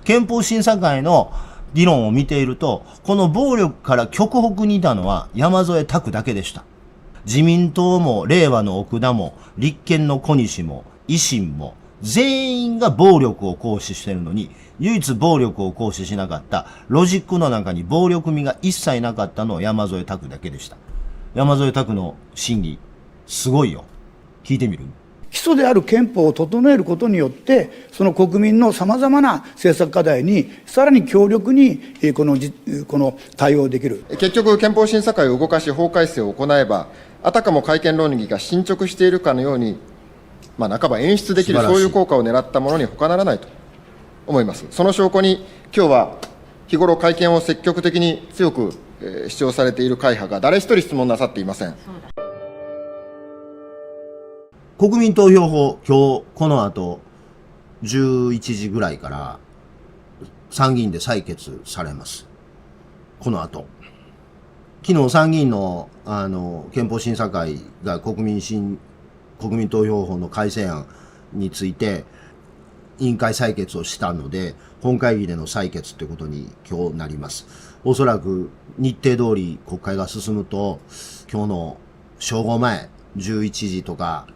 憲法審査会の議論を見ていると、この暴力から極北にいたのは山添拓だけでした。自民党も令和の奥田も立憲の小西も維新も全員が暴力を行使しているのに、唯一暴力を行使しなかった、ロジックの中に暴力味が一切なかったのは山添拓だけでした。山添拓の審議、すごいよ。聞いてみる？基礎である憲法を整えることによって、その国民のさまざまな政策課題にさらに強力にこの対応できる。結局、憲法審査会を動かし、法改正を行えば、あたかも改憲論議が進捗しているかのように、半ば演出できる、そういう効果を狙ったものに他ならないと思います。その証拠に、今日は日頃、改憲を積極的に強く主張されている会派が誰一人質問なさっていません。国民投票法、今日この後11時ぐらいから参議院で採決されます。この後。昨日参議院の憲法審査会が国民投票法の改正案について委員会採決をしたので、本会議での採決ということに今日なります。おそらく日程通り国会が進むと、今日の正午前、11時とか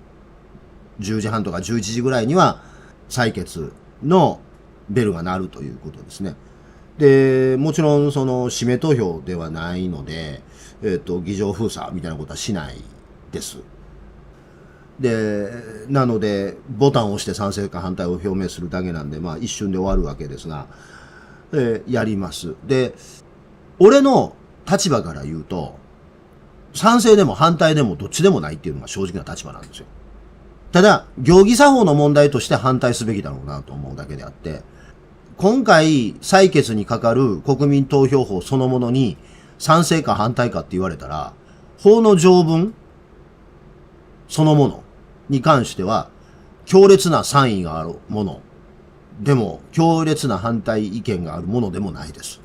10時半とか11時ぐらいには採決のベルが鳴るということですね。で、もちろんその指名投票ではないので、議場封鎖みたいなことはしないです。で、なので、ボタンを押して賛成か反対を表明するだけなんで、一瞬で終わるわけですが、やります。で、俺の立場から言うと、賛成でも反対でもどっちでもないっていうのが正直な立場なんですよ。ただ、行儀作法の問題として反対すべきだろうなと思うだけであって、今回採決にかかる国民投票法そのものに賛成か反対かって言われたら、法の条文そのものに関しては、強烈な賛意があるものでも、強烈な反対意見があるものでもないです。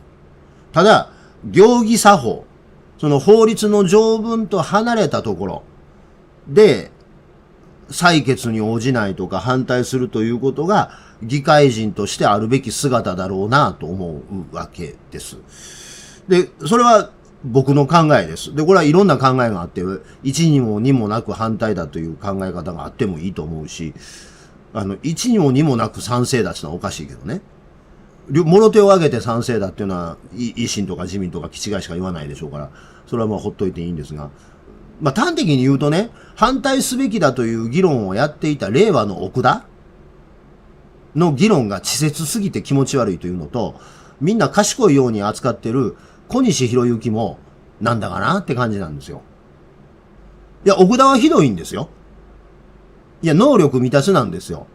ただ、行儀作法、その法律の条文と離れたところで、採決に応じないとか反対するということが議会人としてあるべき姿だろうなと思うわけです。で、それは僕の考えです。で、これはいろんな考えがあって、1にも2もなく反対だという考え方があってもいいと思うし、1にも2もなく賛成だってのはおかしいけどね。もろ手を挙げて賛成だっていうのは、維新とか自民とか気違いしか言わないでしょうから、それはほっといていいんですが、端的に言うとね、反対すべきだという議論をやっていた令和の奥田の議論が稚拙すぎて気持ち悪いというのと、みんな賢いように扱ってる小西博之もなんだかなって感じなんですよ。いや、奥田はひどいんですよ。いや、能力満たすなんですよ。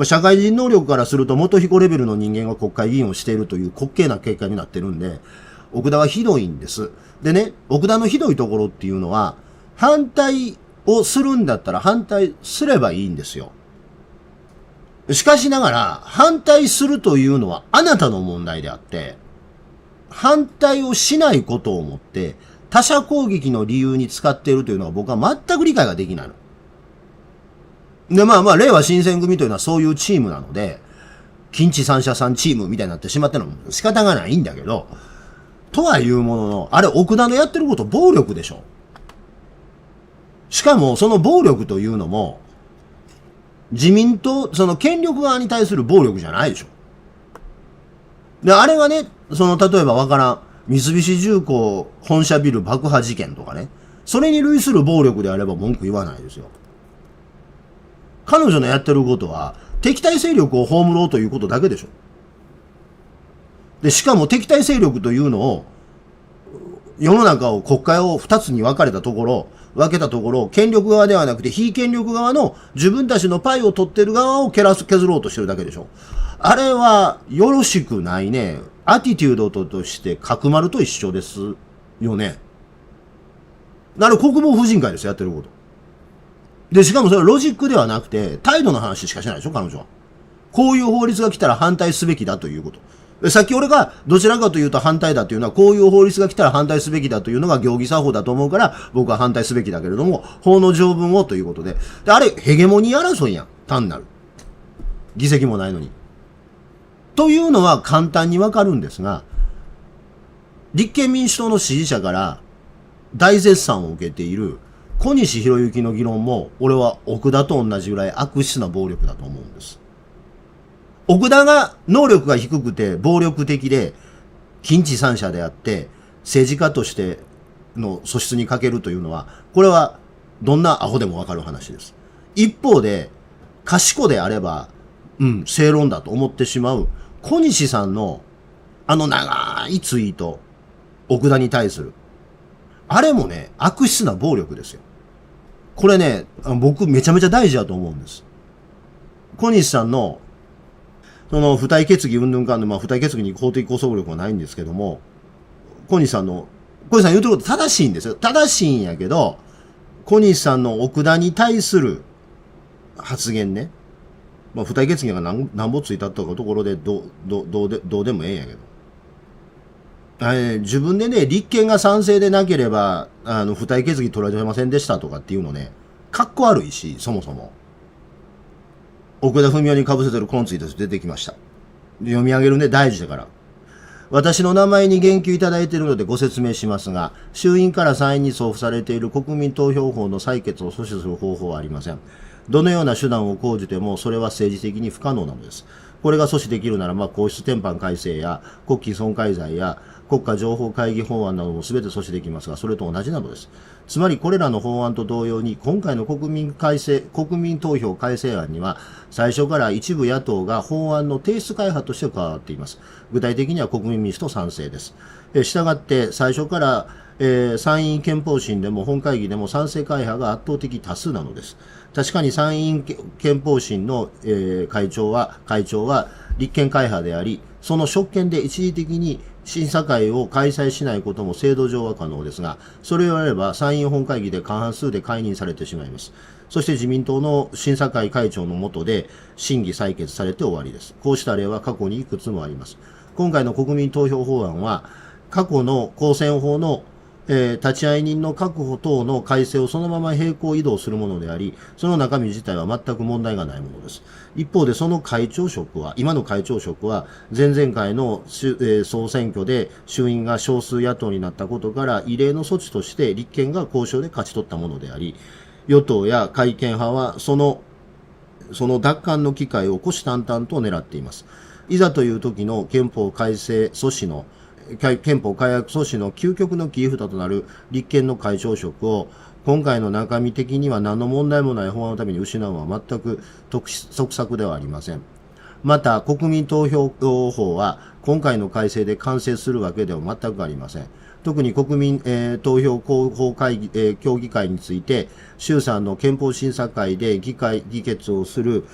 社会人能力からすると元彦レベルの人間が国会議員をしているという滑稽な結果になってるんで、奥田はひどいんです。でね、奥田のひどいところっていうのは、反対をするんだったら反対すればいいんですよ。しかしながら、反対するというのはあなたの問題であって、反対をしないことをもって、他者攻撃の理由に使っているというのは僕は全く理解ができないの。で、令和新選組というのはそういうチームなので、近畿三者三チームみたいになってしまってるのも仕方がないんだけど、とはいうものの、あれ奥田のやってること暴力でしょ。しかもその暴力というのも、自民党、その権力側に対する暴力じゃないでしょ。で、あれがね、例えばわからん、三菱重工本社ビル爆破事件とかね、それに類する暴力であれば文句言わないですよ。彼女のやってることは、敵対勢力を葬ろうということだけでしょ。で、しかも敵対勢力というのを、世の中を、国会を二つに分けたところ、権力側ではなくて非権力側の自分たちのパイを取ってる側を削ろうとしてるだけでしょ。あれはよろしくないね。アティテュードとして角丸と一緒ですよね。あれ国防婦人会ですよ、やってること。で、しかもそれはロジックではなくて、態度の話しかしないでしょ、彼女は。こういう法律が来たら反対すべきだということ。さっき俺がどちらかというと反対だというのは、こういう法律が来たら反対すべきだというのが行儀作法だと思うから、僕は反対すべきだけれども、法の条文をということで。で、あれ、ヘゲモニー争いやん。単なる。議席もないのに。というのは簡単にわかるんですが、立憲民主党の支持者から大絶賛を受けている小西博之の議論も、俺は奥田と同じぐらい悪質な暴力だと思うんです。奥田が能力が低くて暴力的で近知三者であって政治家としての素質に欠けるというのは、これはどんなアホでもわかる話です。一方で、賢であれば、正論だと思ってしまう小西さんの長いツイート、奥田に対する。あれもね、悪質な暴力ですよ。これね、僕めちゃめちゃ大事だと思うんです。小西さんの、その、付帯決議云々かんの、付帯決議に法的拘束力はないんですけども、小西さん言うてること正しいんですよ。正しいんやけど、小西さんの奥田に対する発言ね。付帯決議が何ぼついたったかところでどうでもええんやけど。自分でね、立憲が賛成でなければ、付帯決議取られませんでしたとかっていうのね、かっこ悪いし、そもそも。奥田文雄に被せてるこのツイート出てきました。読み上げるね、大事だから。私の名前に言及いただいているのでご説明しますが、衆院から参院に送付されている国民投票法の採決を阻止する方法はありません。どのような手段を講じても、それは政治的に不可能なのです。これが阻止できるならば、皇室典範改正や国旗損壊罪や国家情報会議法案なども全て阻止できますが、それと同じなのです。つまり、これらの法案と同様に、今回の国民投票改正案には、最初から一部野党が法案の提出会派として加わっています。具体的には国民民主党賛成です。したがって、最初から、参院憲法審でも本会議でも賛成会派が圧倒的多数なのです。確かに参院憲法審の、会長は立憲会派であり、その職権で一時的に審査会を開催しないことも制度上は可能ですが、それをやれば参院本会議で過半数で解任されてしまいます。そして自民党の審査会会長の下で審議採決されて終わりです。こうした例は過去にいくつもあります。今回の国民投票法案は、過去の公選法の立ち会い人の確保等の改正をそのまま並行移動するものであり、その中身自体は全く問題がないものです。一方で、その今の会長職は、前々回の総選挙で衆院が少数野党になったことから、異例の措置として立憲が交渉で勝ち取ったものであり、与党や改憲派はその奪還の機会を虎視眈々と狙っています。いざという時の憲法改正阻止の憲法改悪阻止の究極の切り札となる立憲の会長職を、今回の中身的には何の問題もない法案のために失うのは全く得策ではありません。また、国民投票法は今回の改正で完成するわけでは全くありません。特に国民、投票法会議、協議会について、衆参の憲法審査会で議決をする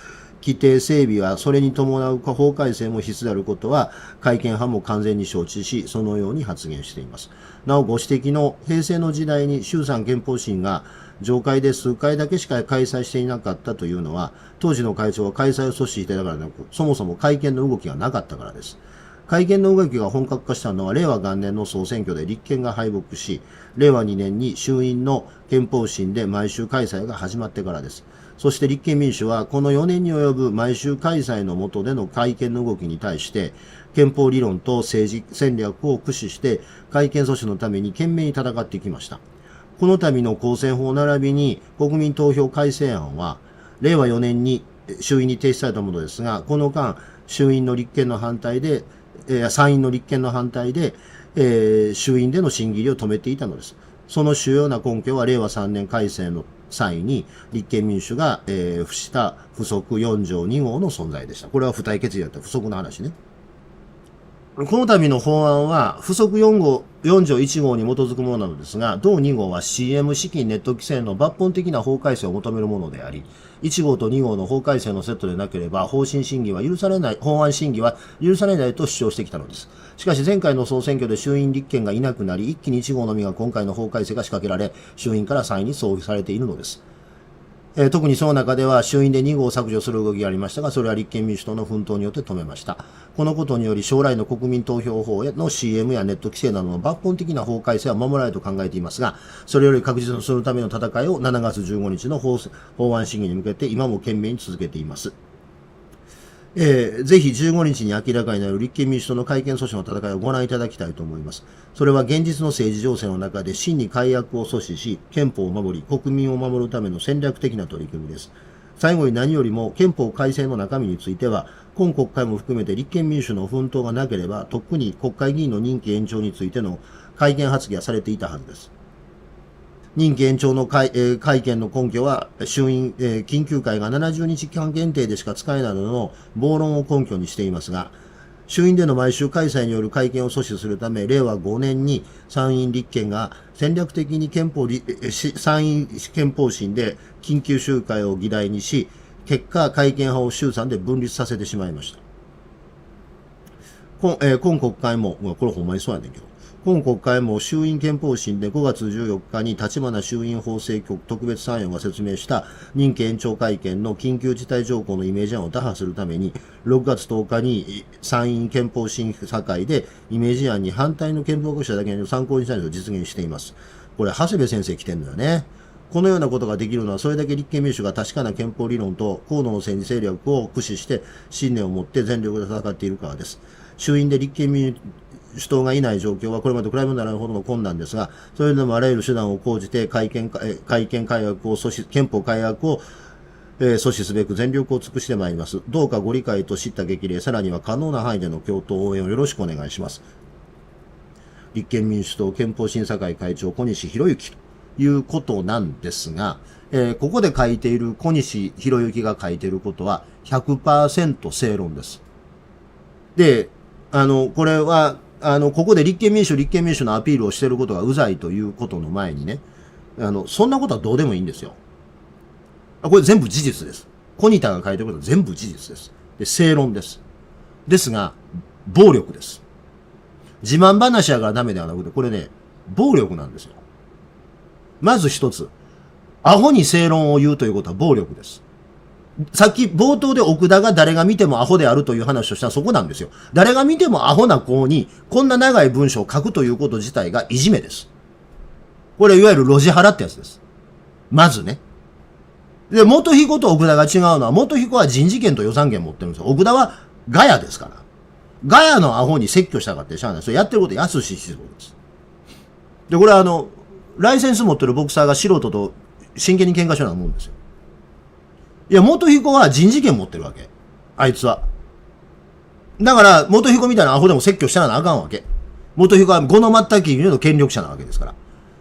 規定整備はそれに伴う法改正も必須であることは改憲派も完全に承知し、そのように発言しています。なお、ご指摘の平成の時代に衆参憲法審が上会で数回だけしか開催していなかったというのは、当時の会長は開催を阻止していたからなく、そもそも改憲の動きがなかったからです。改憲の動きが本格化したのは令和元年の総選挙で立憲が敗北し、令和2年に衆院の憲法審で毎週開催が始まってからです。そして立憲民主はこの4年に及ぶ毎週開催の下での改憲の動きに対して、憲法理論と政治戦略を駆使して改憲阻止のために懸命に戦ってきました。この度の公選法並びに国民投票改正案は、令和4年に衆院に提出されたものですが、この間、参院の立憲の反対で、衆院での審議入りを止めていたのです。その主要な根拠は令和3年改正の際に立憲民主が、付した附則4条2号の存在でした。これは付帯決議だった附則の話ね。この度の法案は附則4条1号に基づくものなのですが、同2号は CM 資金ネット規制の抜本的な法改正を求めるものであり、1号と2号の法改正のセットでなければ法案審議は許されないと主張してきたのです。しかし前回の総選挙で衆院立憲がいなくなり、一気に1号のみが今回の法改正が仕掛けられ、衆院から参院に送付されているのです。特にその中では衆院で2号を削除する動きがありましたが、それは立憲民主党の奮闘によって止めました。このことにより将来の国民投票法への CM やネット規制などの抜本的な法改正は守られると考えていますが、それより確実にするための戦いを7月15日の法案審議に向けて今も懸命に続けています。ぜひ15日に明らかになる立憲民主党の改憲訴訟の戦いをご覧いただきたいと思います。それは現実の政治情勢の中で真に改悪を阻止し、憲法を守り、国民を守るための戦略的な取り組みです。最後に何よりも憲法改正の中身については、今国会も含めて立憲民主の奮闘がなければ、とっくに国会議員の任期延長についての改憲発議がされていたはずです。任期延長の改憲の根拠は、衆院、緊急会が70日間限定でしか使えないなどの暴論を根拠にしていますが、衆院での毎週開催による改憲を阻止するため、令和5年に参院立憲が戦略的に参院憲法審で緊急集会を議題にし、結果、改憲派を衆参で分立させてしまいました。今国会も、これほんまにそうやねんけど、今国会も衆院憲法審で5月14日に立花衆院法制局特別参与が説明した任期延長改憲の緊急事態条項のイメージ案を打破するために、6月10日に参院憲法審査会でイメージ案に反対の憲法学者だけの参考にしたいと実現しています。これ、長谷部先生来てんのよね。このようなことができるのは、それだけ立憲民主が確かな憲法理論と河野の政治勢力を駆使して信念を持って全力で戦っているからです。衆院で立憲民主党がいない状況はこれまで比べならないほどの困難ですが、それでもあらゆる手段を講じて改憲改悪を阻止、憲法改悪を阻止すべく全力を尽くしてまいります。どうかご理解と知った激励、さらには可能な範囲での共闘応援をよろしくお願いします。立憲民主党憲法審査会会長小西博之ということなんですが、ここで書いている小西博之が書いていることは 100% 正論です。で、これは、ここで立憲民主のアピールをしていることがうざいということの前にね、そんなことはどうでもいいんですよ。これ全部事実です。コニタが書いてることは全部事実です。で、正論です。ですが、暴力です。自慢話やからダメではなくて、これね、暴力なんですよ。まず一つ、アホに正論を言うということは暴力です。さっき冒頭で奥田が誰が見てもアホであるという話をしたらそこなんですよ。誰が見てもアホな子にこんな長い文章を書くということ自体がいじめです。これいわゆるロジハラってやつです。まずね。で、元彦と奥田が違うのは、元彦は人事権と予算権持ってるんですよ。奥田はガヤですから。ガヤのアホに説教したかってしゃあない。それやってること安ししそうです。で、これはライセンス持ってるボクサーが素人と真剣に喧嘩しようなもんですよ。いや、元彦は人事権持ってるわけ。あいつは。だから、元彦みたいなアホでも説教したらあかんわけ。元彦は5の全くの権力者なわけですから。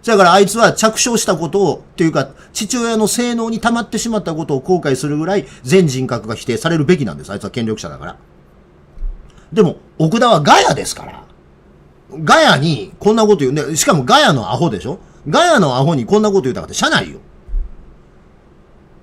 だからあいつは着床したことを、っていうか、父親の性能に溜まってしまったことを後悔するぐらい全人格が否定されるべきなんです。あいつは権力者だから。でも、奥田はガヤですから。ガヤにこんなこと言うね。しかもガヤのアホでしょ？ガヤのアホにこんなこと言うたかってしゃないよ。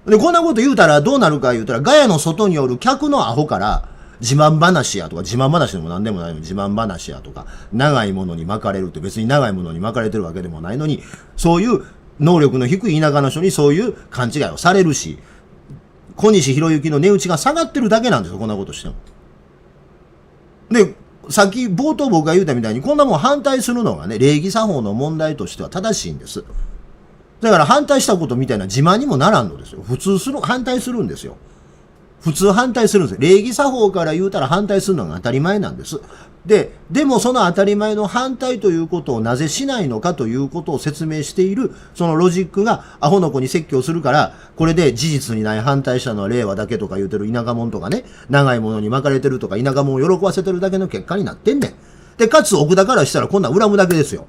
で、こんなこと言うたらどうなるか言うたら、ガヤの外におる客のアホから、自慢話やとか、自慢話でも何でもないのに自慢話やとか、長いものに巻かれるって別に長いものに巻かれてるわけでもないのに、そういう能力の低い田舎の人にそういう勘違いをされるし、小西博之の値打ちが下がってるだけなんですよ、こんなことしても。で、さっき冒頭僕が言ったみたいに、こんなもん反対するのがね、礼儀作法の問題としては正しいんです。だから反対したことみたいな自慢にもならんのですよ。反対するんですよ。普通反対するんですよ。礼儀作法から言うたら反対するのが当たり前なんです。でもその当たり前の反対ということをなぜしないのかということを説明している、そのロジックがアホの子に説教するから、これで事実にない反対したのは令和だけとか言うてる田舎者とかね、長いものに巻かれてるとか田舎者を喜ばせてるだけの結果になってんねん。で、かつ奥田からしたらこんなん恨むだけですよ。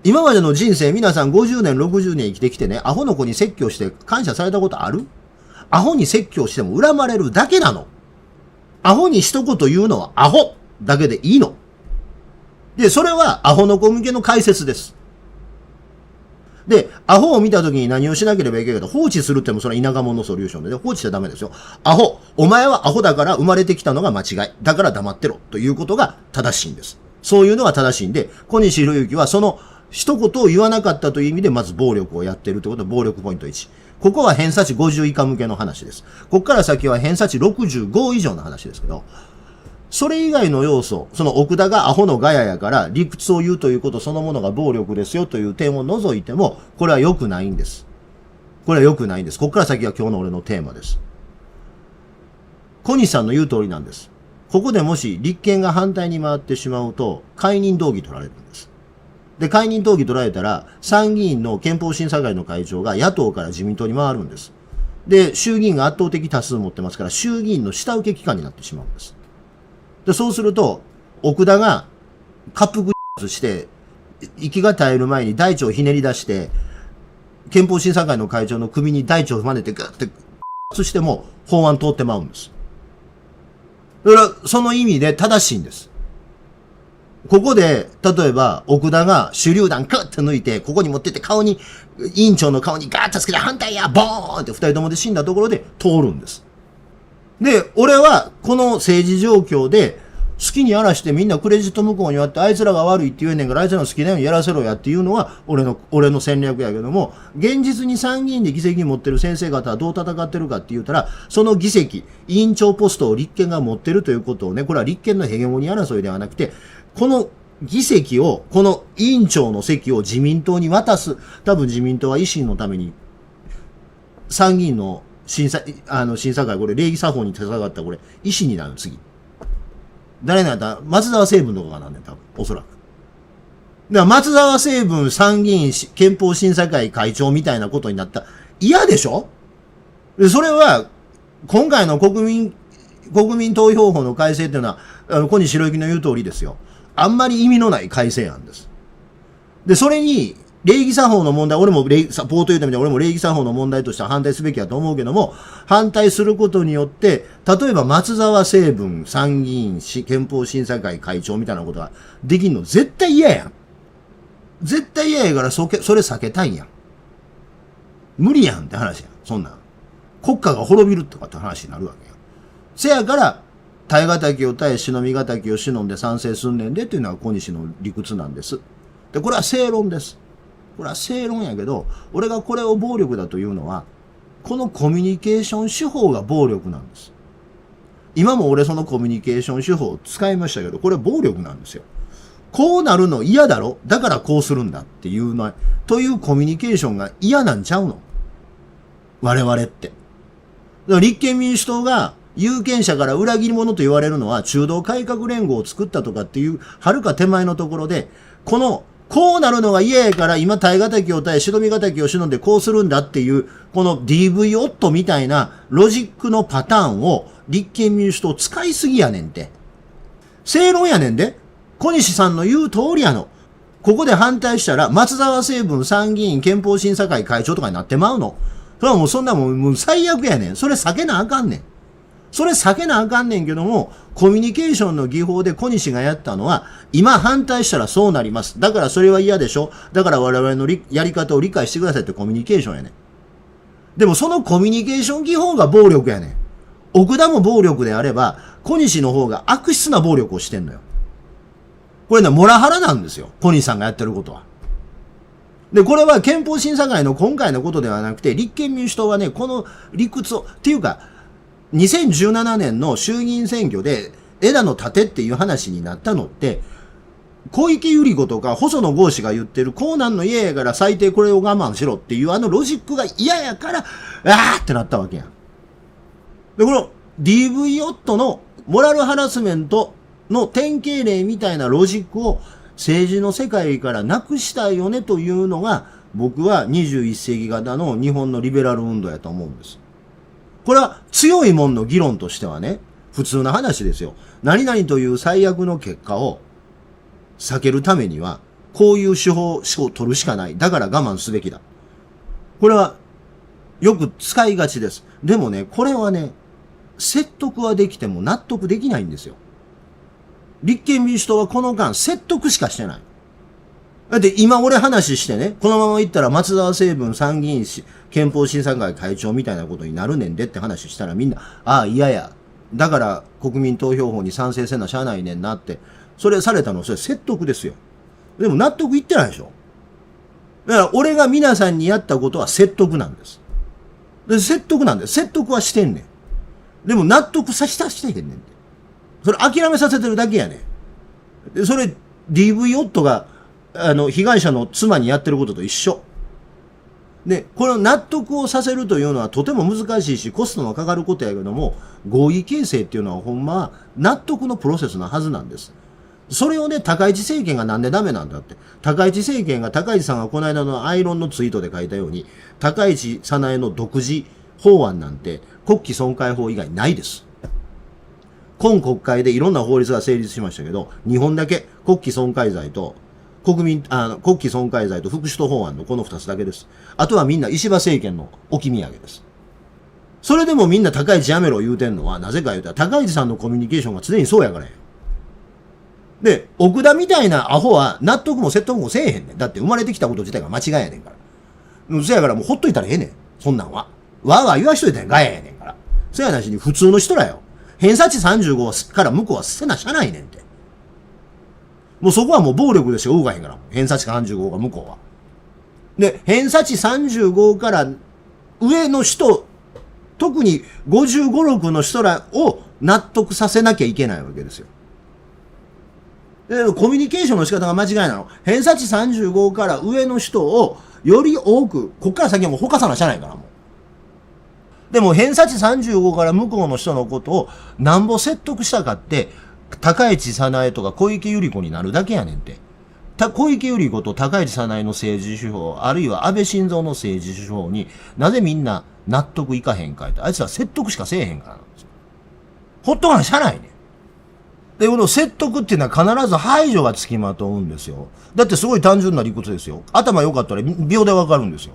今までの人生皆さん50年、60年生きてきてね、アホの子に説教して感謝されたことある？アホに説教しても恨まれるだけなの。アホに一言言うのはアホだけでいいの。で、それはアホの子向けの解説です。で、アホを見たときに何をしなければいけないかと、放置するってもそれは田舎者のソリューションで、放置しちゃダメですよ。アホ、お前はアホだから生まれてきたのが間違い。だから黙ってろ。ということが正しいんです。そういうのが正しいんで、小西博之はその一言を言わなかったという意味で、まず暴力をやっているということは暴力ポイント1。ここは偏差値50以下向けの話です。ここから先は偏差値65以上の話ですけど、それ以外の要素、その奥田がアホのガヤやから理屈を言うということそのものが暴力ですよという点を除いても、これは良くないんです。これは良くないんです。ここから先は今日の俺のテーマです。小西さんの言う通りなんです。ここでもし立憲が反対に回ってしまうと、解任動議取られるんです。で、解任動議取られたら、参議院の憲法審査会の会長が野党から自民党に回るんです。で、衆議院が圧倒的多数持ってますから、衆議院の下請け機関になってしまうんです。で、そうすると、奥田が、滑腹して、息が絶える前に大腸をひねり出して、憲法審査会の会長の首に大腸を真似てグッて、しても法案通ってまうんです。だから、その意味で正しいんです。ここで、例えば、奥田が手榴弾グッて抜いて、ここに持ってって顔に、委員長の顔にガーッとつけて反対やボーンって二人ともで死んだところで通るんです。で、俺は、この政治状況で、好きにやらしてみんなクレジット向こうにあって、あいつらが悪いって言えねんから、あいつらの好きなようにやらせろやっていうのは、俺の戦略やけども、現実に参議院で議席持ってる先生方はどう戦ってるかって言ったら、その議席、委員長ポストを立憲が持ってるということをね、これは立憲のヘゲモニー争いではなくて、この議席を、この委員長の席を自民党に渡す。多分自民党は維新のために、参議院の審査会、これ礼儀作法に手下がったこれ、維新になる次。誰なんだ松沢成文とかがなんねん、多分。おそらく。だから松沢成文参議院憲法審査会会長みたいなことになった。嫌でしょ？でそれは、今回の国民投票法の改正っていうのは、小西洋之の言う通りですよ。あんまり意味のない改正案です。で、それに、礼儀作法の問題、俺も冒頭言ったみたいに俺も礼儀作法の問題としては反対すべきだと思うけども、反対することによって、例えば松沢成文参議院憲法審査会会長みたいなことができんの絶対嫌やん。絶対嫌やからそれ避けたいんやん。無理やんって話やん。そんなん。国家が滅びるとかって話になるわけやん。せやから、耐え難を耐え、忍び難を忍んで賛成すんねんでっていうのは小西の理屈なんです。で、これは正論です。これは正論やけど、俺がこれを暴力だというのは、このコミュニケーション手法が暴力なんです。今も俺そのコミュニケーション手法を使いましたけど、これは暴力なんですよ。こうなるの嫌だろ？だからこうするんだっていうのは、というコミュニケーションが嫌なんちゃうの？我々って。だから立憲民主党が有権者から裏切り者と言われるのは中道改革連合を作ったとかっていう遥か手前のところで、こうなるのが嫌やから今耐え難を耐え、忍び難を忍んでこうするんだっていう、この DV 夫みたいなロジックのパターンを立憲民主党使いすぎやねんて。正論やねんで。小西さんの言う通りやの。ここで反対したら松沢成文参議院憲法審査会会長とかになってまうの。それはもうそんなもん最悪やねん。それ避けなあかんねん。それ避けなあかんねんけども、コミュニケーションの技法で小西がやったのは、今反対したらそうなります。だからそれは嫌でしょ。だから我々のやり方を理解してくださいってコミュニケーションやねん。でもそのコミュニケーション技法が暴力やねん。奥田も暴力であれば、小西の方が悪質な暴力をしてんのよ。これね、モラハラなんですよ。小西さんがやってることは。で、これは憲法審査会の今回のことではなくて、立憲民主党はね、この理屈を、っていうか、2017年の衆議院選挙で枝野立てっていう話になったのって、小池百合子とか細野豪志が言ってるこうなんの嫌やから最低これを我慢しろっていうロジックが嫌やから、あーってなったわけやん。で、この DV 夫のモラルハラスメントの典型例みたいなロジックを政治の世界からなくしたいよねというのが僕は21世紀型の日本のリベラル運動やと思うんです。これは強いもんの議論としてはね、普通な話ですよ。何々という最悪の結果を避けるためには、こういう手法を取るしかない。だから我慢すべきだ。これはよく使いがちです。でもね、これはね、説得はできても納得できないんですよ。立憲民主党はこの間説得しかしてない。だって今俺話してね、このままいったら松沢成文参議院憲法審査会会長みたいなことになるねんでって話したらみんな、ああ嫌や。だから国民投票法に賛成せなしゃあないねんなって。それされたの、それ説得ですよ。でも納得いってないでしょ。だから俺が皆さんにやったことは説得なんです。で説得なんです。説得はしてんねん。でも納得させたしてへんねんて。それ諦めさせてるだけやねん。でそれ DV 夫が被害者の妻にやってることと一緒。で、この納得をさせるというのはとても難しいし、コストのかかることやけども、合意形成っていうのはほんまは納得のプロセスのはずなんです。それをね、高市政権がなんでダメなんだって。高市政権が、高市さんがこの間のアイロンのツイートで書いたように、高市早苗の独自法案なんて国旗損壊法以外ないです。今国会でいろんな法律が成立しましたけど、日本だけ国旗損壊罪と国旗損壊罪と副首都法案のこの2つだけです。あとはみんな石破政権の置き土産です。それでもみんな高市やめろ言うてんのはなぜか言うたら高市さんのコミュニケーションが常にそうやからや。で、奥田みたいなアホは納得も説得もせえへんねん。だって生まれてきたこと自体が間違いやねんから。そやからもうほっといたらええねん。そんなんは。わーわー言わしといたらガヤやねんから。そやなしに普通の人らよ。偏差値35から向こうはせなしゃないねんて。もうそこはもう暴力でしか動かへんから。偏差値35が向こうは。で、偏差値35から上の人、特に55、6の人らを納得させなきゃいけないわけですよ。で、コミュニケーションの仕方が間違いなの。偏差値35から上の人をより多く、こっから先はもうほかさなしゃないからもう。でも偏差値35から向こうの人のことをなんぼ説得したかって、高市早苗とか小池百合子になるだけやねんて。小池百合子と高市早苗の政治手法、あるいは安倍晋三の政治手法になぜみんな納得いかへんかいって、あいつは説得しかせえへんからなんですよ。ほっとかなしゃないねん。で、この説得っていうのは必ず排除がつきまとうんですよ。だってすごい単純な理屈ですよ。頭良かったら秒でわかるんですよ。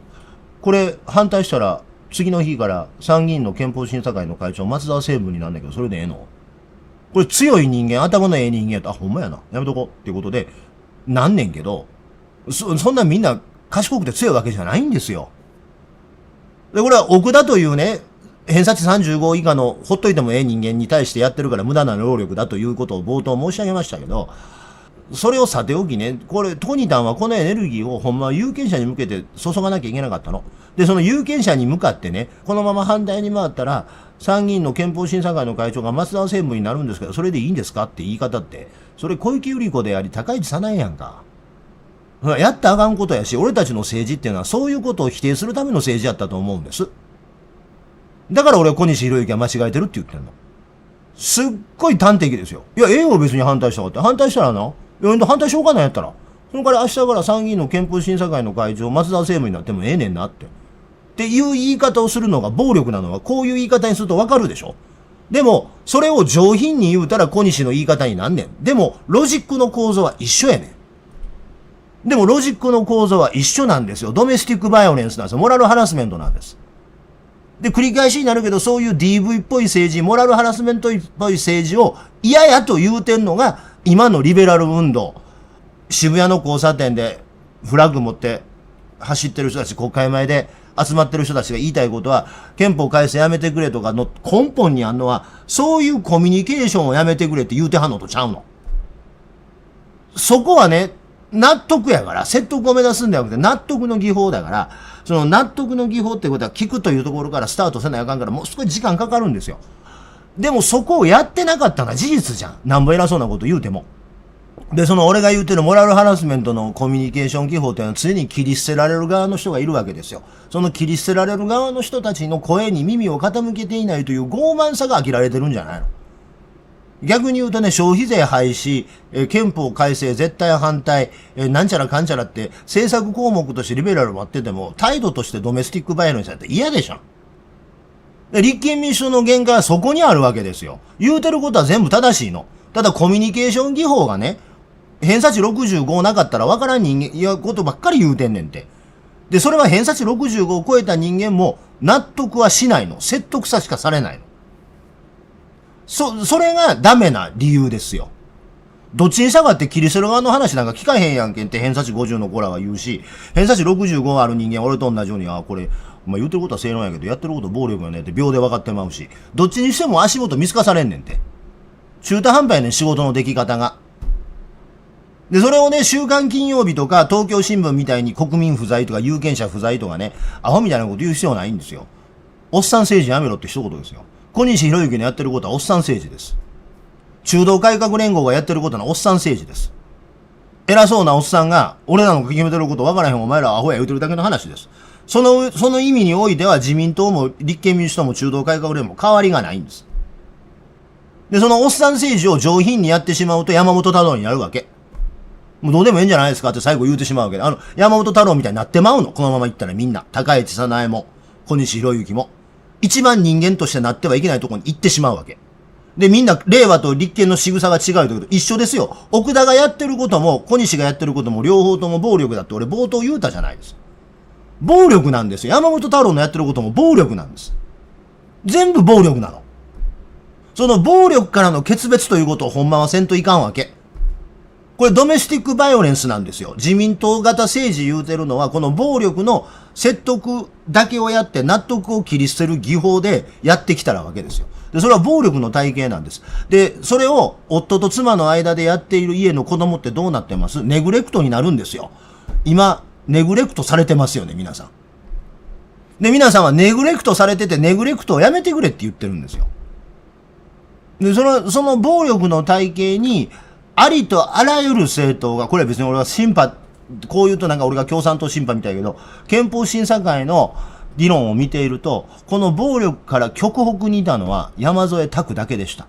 これ反対したら次の日から参議院の憲法審査会の会長松沢成文になんだけど、それでええの？これ強い人間、頭のええ人間やと、あ、ほんまやな。やめとこうっていうことで、なんねんけど、そんなみんな賢くて強いわけじゃないんですよ。で、これは奥田というね、偏差値35以下のほっといてもええ人間に対してやってるから無駄な労力だということを冒頭申し上げましたけど、それをさておきね、これ、トニタンはこのエネルギーをほんまは有権者に向けて注がなきゃいけなかったの。で、その有権者に向かってね、このまま反対に回ったら、参議院の憲法審査会の会長が松沢専務になるんですけど、それでいいんですかって言い方って、それ小池百合子であり、高市早苗やんか。やったらあかんことやし、俺たちの政治っていうのはそういうことを否定するための政治やったと思うんです。だから俺は小西博之は間違えてるって言ってんの。すっごい端的ですよ。いや、ええよ別に反対したかって。反対したらな。反対しようかないやったら。そのから明日から参議院の憲法審査会の会長、松沢政務になってもええねんなって。っていう言い方をするのが暴力なのは、こういう言い方にするとわかるでしょ。でも、それを上品に言うたら小西の言い方になんねん。でも、ロジックの構造は一緒やねん。でも、ロジックの構造は一緒なんですよ。ドメスティックバイオレンスなんですよ。モラルハラスメントなんです。で、繰り返しになるけど、そういう DV っぽい政治、モラルハラスメントっぽい政治を嫌やと言うてんのが、今のリベラル運動。渋谷の交差点でフラッグ持って走ってる人たち、国会前で集まってる人たちが言いたいことは、憲法改正やめてくれとかの根本にあんのは、そういうコミュニケーションをやめてくれって言うてはんのとちゃうの。そこはね、納得やから、説得を目指すんではなくて、納得の技法だから、その納得の技法ってことは聞くというところからスタートせなあかんから、もう少し時間かかるんですよ。でもそこをやってなかったのは事実じゃん。なんぼ偉そうなこと言うても。で、その俺が言うてるモラルハラスメントのコミュニケーション技法っていうのは常に切り捨てられる側の人がいるわけですよ。その切り捨てられる側の人たちの声に耳を傾けていないという傲慢さが飽きられてるんじゃないの。逆に言うとね、消費税廃止、憲法改正絶対反対、なんちゃらかんちゃらって政策項目としてリベラル待ってても、態度としてドメスティックバイオレンスやって嫌でしょ。で、立憲民主党の限界はそこにあるわけですよ。言うてることは全部正しいの。ただコミュニケーション技法がね、偏差値65なかったら分からん人間、いや、ことばっかり言うてんねんて。で、それは偏差値65を超えた人間も納得はしないの。説得さしかされないの。それがダメな理由ですよ。どっちにしたかって切り捨てる側の話なんか聞かへんやんけんって偏差値50の子らは言うし、偏差値65ある人間俺と同じように、これ、言うてることは正論やけど、やってること暴力やねんって秒で分かってまうし、どっちにしても足元見透かされんねんて。中途半端やねん、仕事の出来方が。で、それをね、週刊金曜日とか東京新聞みたいに国民不在とか有権者不在とかね、アホみたいなこと言う必要ないんですよ。おっさん政治やめろって一言ですよ。小西博之のやってることはおっさん政治です。中道改革連合がやってることはおっさん政治です。偉そうなおっさんが、俺らの決めてること分からへんお前らアホや言うてるだけの話です。その意味においては自民党も立憲民主党も中道改革連も変わりがないんです。で、そのおっさん政治を上品にやってしまうと山本太郎になるわけ。もうどうでもいいんじゃないですかって最後言うてしまうわけで。山本太郎みたいになってまうの。このままいったらみんな。高市早苗も、小西博之も。一番人間としてなってはいけないところに行ってしまうわけ。で、みんな、令和と立憲の仕草が違うということ一緒ですよ。奥田がやってることも、小西がやってることも、両方とも暴力だって俺冒頭言うたじゃないですか。暴力なんですよ。山本太郎のやってることも暴力なんです。全部暴力なの。その暴力からの決別ということをほんまはせんといかんわけ。これドメスティックバイオレンスなんですよ。自民党型政治言うてるのは、この暴力の説得だけをやって納得を切り捨てる技法でやってきたわけですよ。で、それは暴力の体系なんです。で、それを夫と妻の間でやっている家の子供ってどうなってます？ネグレクトになるんですよ。今、ネグレクトされてますよね、皆さん。で、皆さんはネグレクトされてて、ネグレクトをやめてくれって言ってるんですよ。で、その暴力の体系に、ありとあらゆる政党が、これは別に俺はこう言うとなんか俺が共産党審判みたいだけど、憲法審査会の議論を見ていると、この暴力から極北にいたのは山添拓だけでした。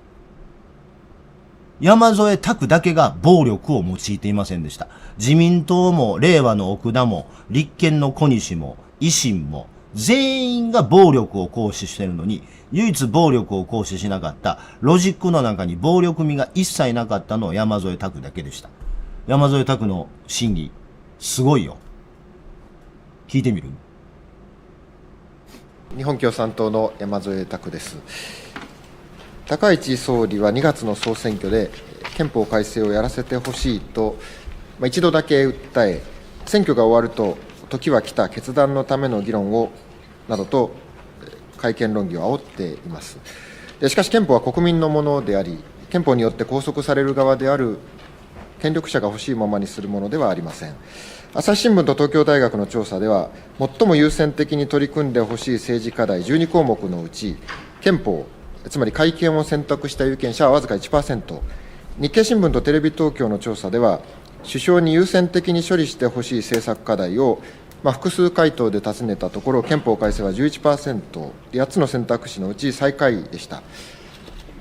山添拓だけが暴力を用いていませんでした。自民党も、令和の奥田も、立憲の小西も、維新も、全員が暴力を行使しているのに、唯一暴力を行使しなかった、ロジックの中に暴力味が一切なかったのは山添拓だけでした。山添拓の審議、すごいよ。聞いてみる？日本共産党の山添拓です。高市総理は2月の総選挙で憲法改正をやらせてほしいと、一度だけ訴え、選挙が終わると、時は来た決断のための議論を、などと改憲論議を煽っています。しかし憲法は国民のものであり、憲法によって拘束される側である権力者が欲しいままにするものではありません。朝日新聞と東京大学の調査では、最も優先的に取り組んでほしい政治課題12項目のうち、憲法、つまり改憲を選択した有権者はわずか 1%、日経新聞とテレビ東京の調査では、首相に優先的に処理してほしい政策課題を、複数回答で尋ねたところ、憲法改正は 11%、8つの選択肢のうち最下位でした。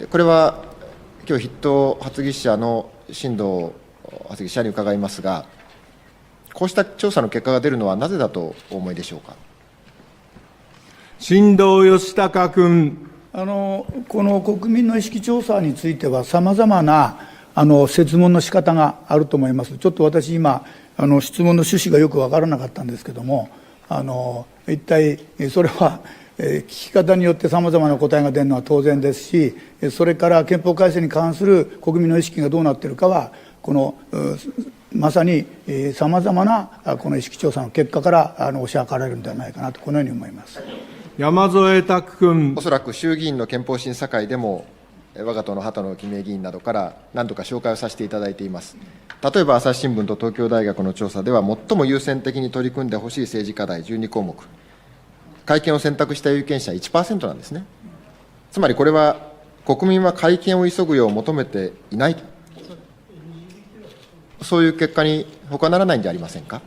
これは、今日筆頭発議者の新藤発議者に伺いますが、こうした調査の結果が出るのはなぜだとお思いでしょうか。新藤義孝君。この国民の意識調査については、さまざまな設問の仕方があると思います。ちょっと私、今、質問の趣旨がよく分からなかったんですけれども、一体それは、聞き方によってさまざまな答えが出るのは当然ですし、それから憲法改正に関する国民の意識がどうなっているかは、まさにさまざまなこの意識調査の結果から推し量られるのではないかなと、このように思います。山添拓君。おそらく衆議院の憲法審査会でも、我が党の畑野公明議員などから何度か紹介をさせていただいています。例えば朝日新聞と東京大学の調査では、最も優先的に取り組んでほしい政治課題12項目、改憲を選択した有権者 1% なんですね。つまりこれは、国民は改憲を急ぐよう求めていないと、そういう結果に他ならないんじゃありませんか。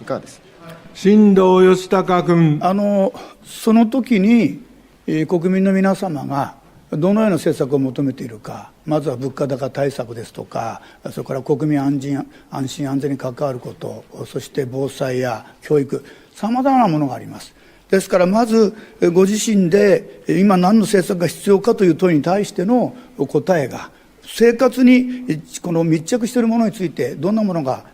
いかがですか。新藤義孝君。その時に、国民の皆様がどのような政策を求めているか、まずは物価高対策ですとか、それから国民安心安全に関わること、そして防災や教育、さまざまなものがあります。ですからまずご自身で今何の政策が必要かという問いに対しての答えが、生活にこの密着しているものについてどんなものが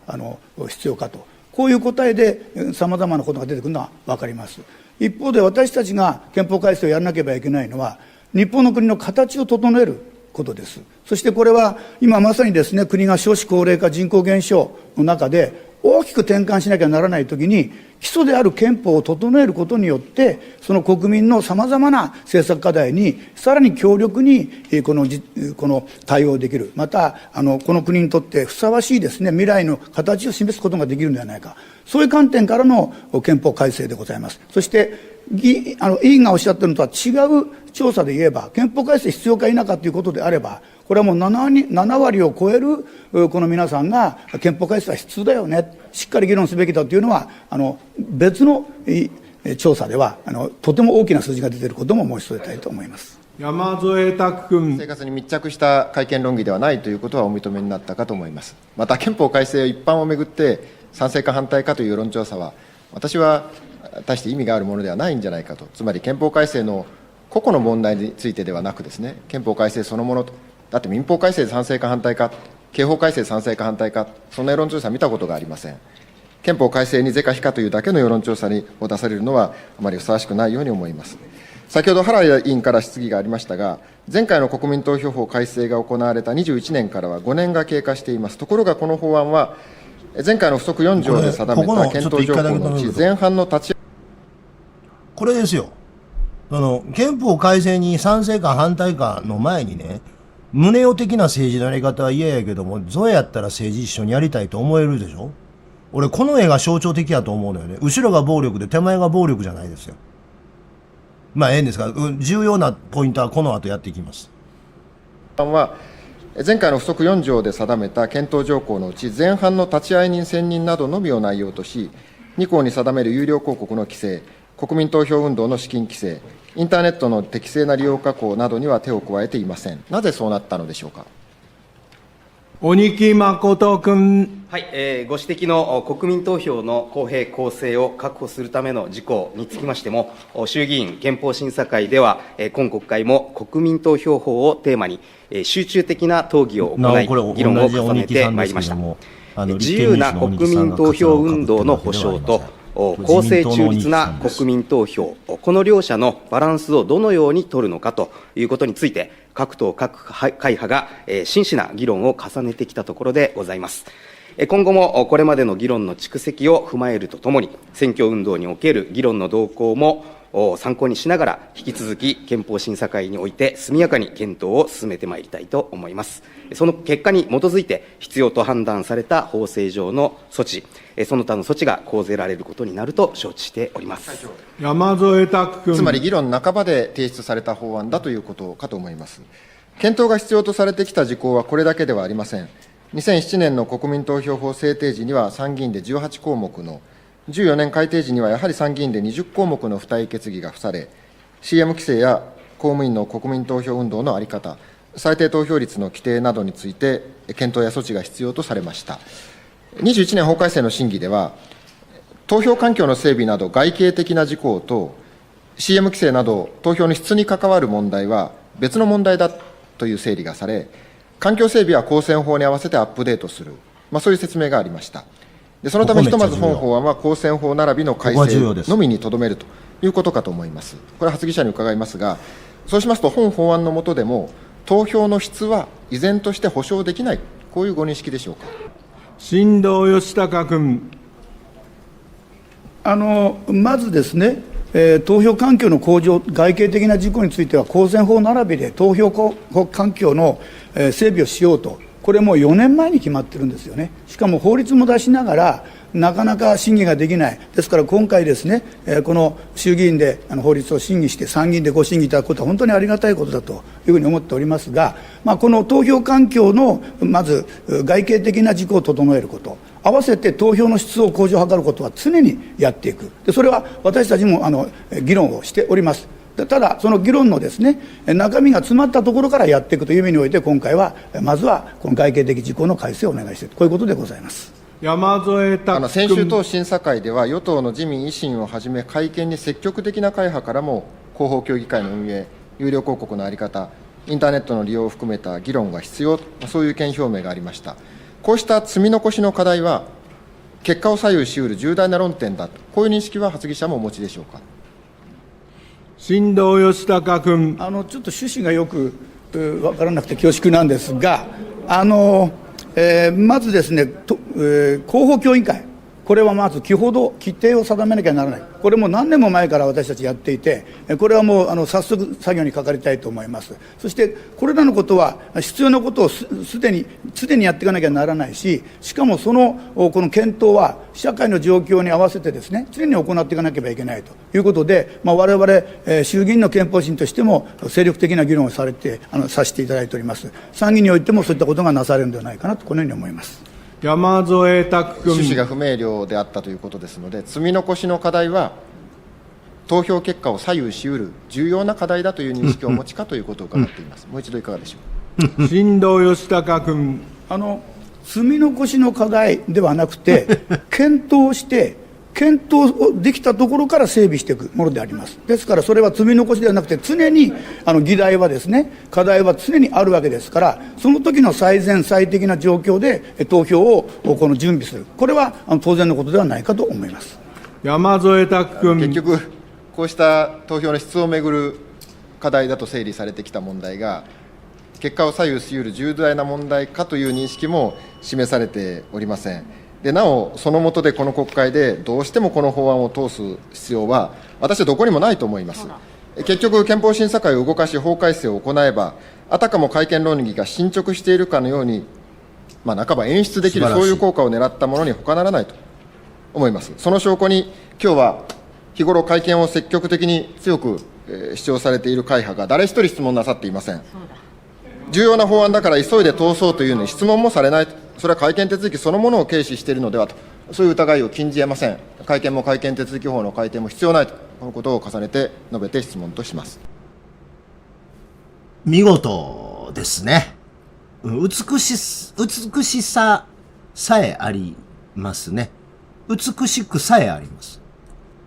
必要かと、こういう答えでさまざまなことが出てくるのは分かります。一方で私たちが憲法改正をやらなければいけないのは、日本の国の形を整えることです。そしてこれは今まさにですね、国が少子高齢化、人口減少の中で大きく転換しなきゃならないときに、基礎である憲法を整えることによって、その国民のさまざまな政策課題にさらに強力にこの対応できる、またこの国にとってふさわしいですね、未来の形を示すことができるのではないか、そういう観点からの憲法改正でございます。そして委員がおっしゃっているのとは違う調査で言えば、憲法改正必要か否かということであれば、これはもう7割を超えるこの皆さんが、憲法改正は必要だよね、しっかり議論すべきだというのは、別の調査ではとても大きな数字が出ていることも申し添えたいと思います。山添拓君。生活に密着した改憲論議ではないということはお認めになったかと思います。また憲法改正一般をめぐって賛成か反対かという世論調査は、私は大して意味があるものではないんじゃないかと、つまり憲法改正の個々の問題についてではなくですね、憲法改正そのものと、だって民法改正賛成か反対か、刑法改正賛成か反対か、そんな世論調査見たことがありません。憲法改正に是か非かというだけの世論調査を出されるのはあまりふさわしくないように思います。先ほど原委員から質疑がありましたが、前回の国民投票法改正が行われた21年からは5年が経過しています。ところがこの法案は、前回の付則4条で定めた検討条項のうち前半の立ちこれですよ。憲法改正に賛成か反対かの前にね、宗男的な政治のやり方は嫌やけども、ゾエやったら政治一緒にやりたいと思えるでしょ。俺、この絵が象徴的やと思うのよね。後ろが暴力で手前が暴力じゃないですよ。まあ、ええんですが、重要なポイントはこの後やっていきます。は、前回の付則4条で定めた検討条項のうち、前半の立会人選任などのみを内容とし、2項に定める有料広告の規制、国民投票運動の資金規制、インターネットの適正な利用加工などには手を加えていません。なぜそうなったのでしょうか。鬼木誠君。はい、ご指摘の国民投票の公平公正を確保するための事項につきましても、衆議院憲法審査会では、今国会も国民投票法をテーマに、集中的な討議を行い、議論を重ねてまいりました。自由な国民投票運動の保障と、公正中立な国民投票、この両者のバランスをどのように取るのかということについて、各党各会派が真摯な議論を重ねてきたところでございます。今後もこれまでの議論の蓄積を踏まえるとともに、選挙運動における議論の動向も参考にしながら、引き続き憲法審査会において速やかに検討を進めてまいりたいと思います。その結果に基づいて、必要と判断された法制上の措置、その他の措置が講ぜられることになると承知しております。山添拓君。つまり議論半ばで提出された法案だということかと思います。検討が必要とされてきた事項はこれだけではありません。2007年の国民投票法制定時には参議院で18項目の、14年改定時にはやはり参議院で20項目の付帯決議が付され、CM 規制や公務員の国民投票運動の在り方、最低投票率の規定などについて、検討や措置が必要とされました。21年法改正の審議では、投票環境の整備など外形的な事項と、CM 規制など投票の質に関わる問題は別の問題だという整理がされ、環境整備は公選法に合わせてアップデートする、そういう説明がありました。でそのため、ひとまず本法案は公選法並びの改正のみにとどめるということかと思います。これは発議者に伺いますが、そうしますと、本法案の下でも、投票の質は依然として保障できない、こういうご認識でしょうか。新藤義孝君。まずですね、投票環境の向上、外形的な事項については、公選法並びで投票環境の整備をしようと、これもう4年前に決まってるんですよね。しかも法律も出しながら、なかなか審議ができない、ですから今回ですね、この衆議院で法律を審議して、参議院でご審議いただくことは本当にありがたいことだというふうに思っておりますが、この投票環境のまず外形的な事項を整えること、合わせて投票の質を向上を図ることは常にやっていく、でそれは私たちも議論をしております。ただ、その議論のですね、中身が詰まったところからやっていくという意味において、今回はまずはこの外形的事項の改正をお願いしている、こういうことでございます。山添拓君。先週党審査会では、与党の自民、維新をはじめ、改憲に積極的な会派からも、広報協議会の運営、有料広告の在り方、インターネットの利用を含めた議論が必要、そういう意見表明がありました。こうした積み残しの課題は、結果を左右しうる重大な論点だと、こういう認識は発議者もお持ちでしょうか。新藤義孝君。ちょっと趣旨がよく分からなくて恐縮なんですが、まずですね、広報協議会、これはまず規定を定めなきゃならない。これも何年も前から私たちやっていて、これはもう早速作業にかかりたいと思います。そしてこれらのことは必要なことをすでにやっていかなきゃならないし、しかもこの検討は社会の状況に合わせてですね、常に行っていかなければいけないということで、我々衆議院の憲法審としても精力的な議論をさせていただいております。参議院においてもそういったことがなされるのではないかなと、このように思います。山添拓君。趣旨が不明瞭であったということですので、積み残しの課題は、投票結果を左右しうる重要な課題だという認識をお持ちかということを伺っています。もう一度いかがでしょうか。新藤義孝君。積み残しの課題ではなくて、検討できたところから整備していくものであります。ですからそれは積み残しではなくて、常に議題はですね、課題は常にあるわけですから、その時の最善最適な状況で投票を準備する、これは当然のことではないかと思います。山添拓君。結局、こうした投票の質をめぐる課題だと整理されてきた問題が、結果を左右しうる重大な問題かという認識も示されておりません。でなお、その下でこの国会でどうしてもこの法案を通す必要は、私はどこにもないと思います。結局、憲法審査会を動かし、法改正を行えば、あたかも改憲論議が進捗しているかのように、半ば演出できる、そういう効果を狙ったものに他ならないと思います。その証拠に、今日は日頃、改憲を積極的に強く主張されている会派が誰一人質問なさっていません。重要な法案だから急いで通そうというのに質問もされない、それは改憲手続きそのものを軽視しているのではと、そういう疑いを禁じ得ません。改憲も改憲手続き法の改定も必要ないと、このことを重ねて述べて質問とします。見事ですね。美しささえありますね。美しくさえあります。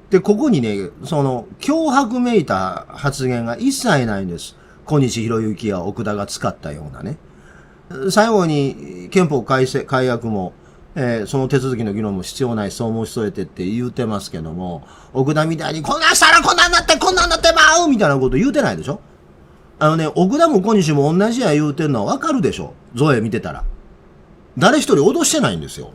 で、ここにね、脅迫めいた発言が一切ないんです。小西博之や奥田が使ったようなね。最後に憲法改悪も、その手続きの議論も必要ない、そう申し添えてって言うてますけども、奥田みたいにこんなんしたらこんなんなってまうみたいなこと言うてないでしょ。奥田も小西も同じや言うてんのはわかるでしょ。ゾエ見てたら。誰一人脅してないんですよ。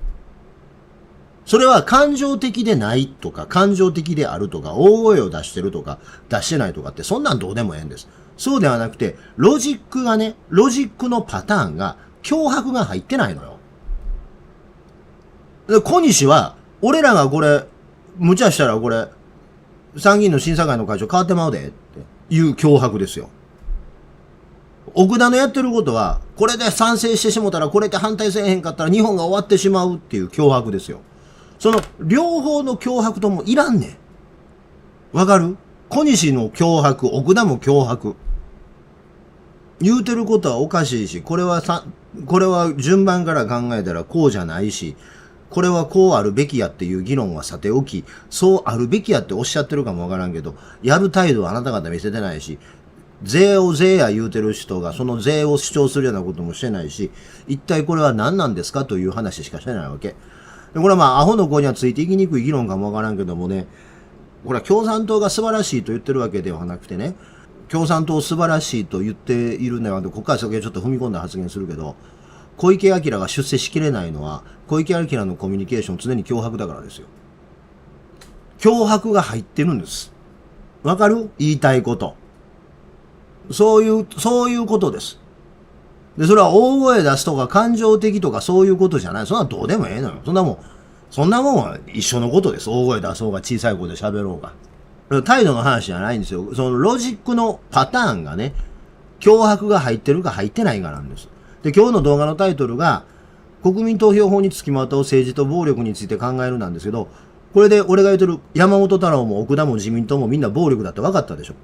それは感情的でないとか、感情的であるとか、大声を出してるとか、出してないとかって、そんなんどうでもええんです。そうではなくて、ロジックのパターンが、脅迫が入ってないのよ。で、小西は、俺らがこれ、無茶したらこれ、参議院の審査会の会長変わってまうで、っていう脅迫ですよ。奥田のやってることは、これで賛成してしもたら、これで反対せえへんかったら日本が終わってしまうっていう脅迫ですよ。その、両方の脅迫ともいらんねん。わかる？小西の脅迫、奥田も脅迫。言うてることはおかしいし、これは順番から考えたらこうじゃないし、これはこうあるべきやっていう議論はさておき、そうあるべきやっておっしゃってるかもわからんけど、やる態度はあなた方見せてないし、税を税や言うてる人がその税を主張するようなこともしてないし、一体これは何なんですかという話しかしてないわけ。でこれはアホの子にはついていきにくい議論かもわからんけどもね、これは共産党が素晴らしいと言ってるわけではなくてね、共産党素晴らしいと言っているのは、ここから先はちょっと踏み込んだ発言するけど、小池晃が出世しきれないのは、小池晃のコミュニケーション常に脅迫だからですよ。脅迫が入ってるんです。わかる？言いたいこと。そういうことです。で、それは大声出すとか感情的とかそういうことじゃない。そんなどうでもええのよ。そんなもんは一緒のことです。大声出そうが小さい声で喋ろうが。態度の話じゃないんですよ。そのロジックのパターンがね、脅迫が入ってるか入ってないかなんです。で、今日の動画のタイトルが、国民投票法につきまとう政治と暴力について考えるなんですけど、これで俺が言ってる山本太郎も奥田も自民党もみんな暴力だって分かったでしょ。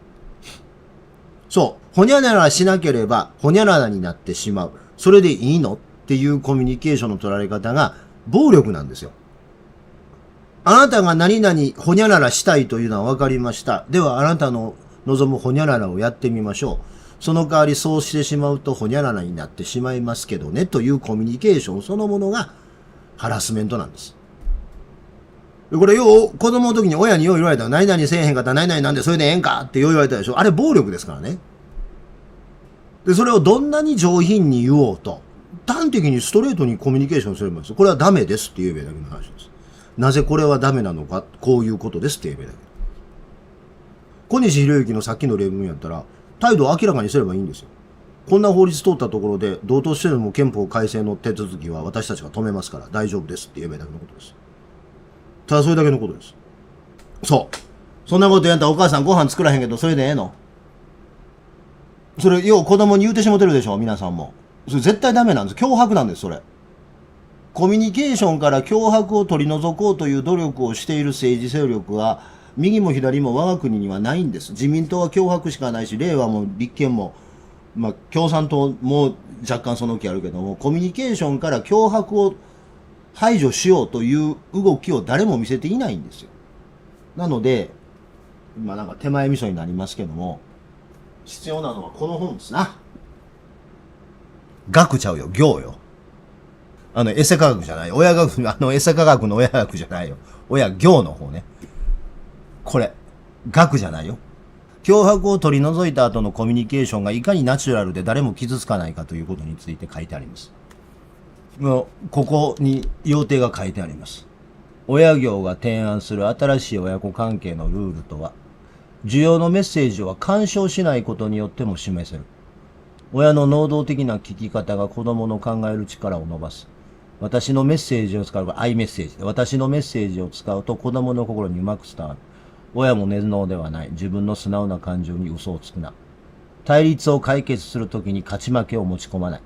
そう。ほにゃららしなければ、ほにゃららになってしまう。それでいいのっていうコミュニケーションの取られ方が暴力なんですよ。あなたが何々ほにゃららしたいというのは分かりました。ではあなたの望むほにゃららをやってみましょう。その代わりそうしてしまうとほにゃららになってしまいますけどねというコミュニケーションそのものがハラスメントなんです。これ子供の時に親に言われたら何々せえへんかったら何々なんでそれでええんかって言われたでしょ。あれ暴力ですからね。で、それをどんなに上品に言おうと、端的にストレートにコミュニケーションすればいいんです。これはダメですって言えばいいだけの話です。なぜこれはダメなのか、こういうことですって言えばいいだけ。小西博之のさっきの例文やったら、態度を明らかにすればいいんですよ。こんな法律通ったところで、同等してでも憲法改正の手続きは私たちが止めますから大丈夫ですって言えばいいだけのことです。ただそれだけのことです。そう。そんなことやったらお母さんご飯作らへんけど、それでええの？それ、よう子供に言うてしもてるでしょ、皆さんも。それ絶対ダメなんです。脅迫なんです、それ。コミュニケーションから脅迫を取り除こうという努力をしている政治勢力は、右も左も我が国にはないんです。自民党は脅迫しかないし、令和も立憲も、共産党も若干その気あるけども、コミュニケーションから脅迫を排除しようという動きを誰も見せていないんですよ。なので、なんか手前味噌になりますけども、必要なのはこの本ですな。学ちゃうよ、行よ。エセ科学じゃない。親学、エセ科学の親学じゃないよ。親行の方ね。これ、学じゃないよ。脅迫を取り除いた後のコミュニケーションがいかにナチュラルで誰も傷つかないかということについて書いてあります。ここに要点が書いてあります。親業が提案する新しい親子関係のルールとは、需要のメッセージは干渉しないことによっても示せる。親の能動的な聞き方が子供の考える力を伸ばす。私のメッセージを使う、アイメッセージで、私のメッセージを使うと子供の心にうまく伝わる。親も寝脳ではない。自分の素直な感情に嘘をつくな。対立を解決するときに勝ち負けを持ち込まない。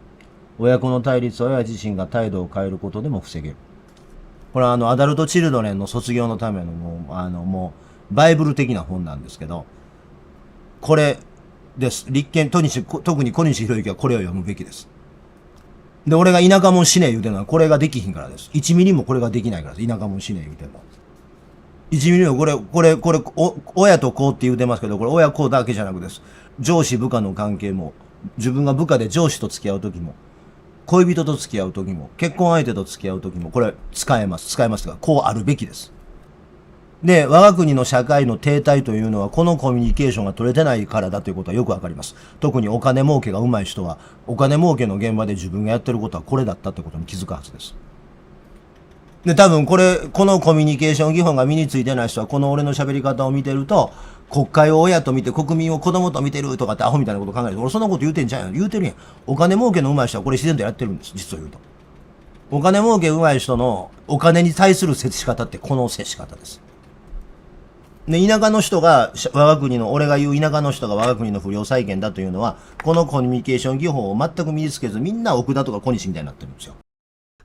親子の対立は親自身が態度を変えることでも防げる。これはアダルトチルドレンの卒業のためのもう、バイブル的な本なんですけど、これです。特に小西博之はこれを読むべきです。で、俺が田舎もん死ね言うてるのはこれができひんからです。1ミリもこれができないからです。田舎もん死ね言うてるの。1ミリもこれ、親と子って言うてますけど、これ親子だけじゃなくです。上司部下の関係も、自分が部下で上司と付き合うときも、恋人と付き合うときも、結婚相手と付き合うときも、これ使えます。使えますが、こうあるべきです。で、我が国の社会の停滞というのは、このコミュニケーションが取れてないからだということはよくわかります。特にお金儲けが上手い人は、お金儲けの現場で自分がやってることはこれだったということに気づくはずです。で、多分このコミュニケーション技法が身についてない人は、この俺の喋り方を見てると、国会を親と見て国民を子供と見てるとかってアホみたいなこと考えて、俺そんなこと言うてんじゃんよ。言うてるやん。お金儲けの上手い人はこれ自然とやってるんです。実を言うと。お金儲け上手い人のお金に対する接し方ってこの接し方です。で、田舎の人が俺が言う田舎の人が我が国の不良債権だというのは、このコミュニケーション技法を全く身につけず、みんな奥田とか小西みたいになってるんですよ。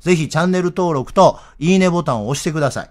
ぜひチャンネル登録といいねボタンを押してください。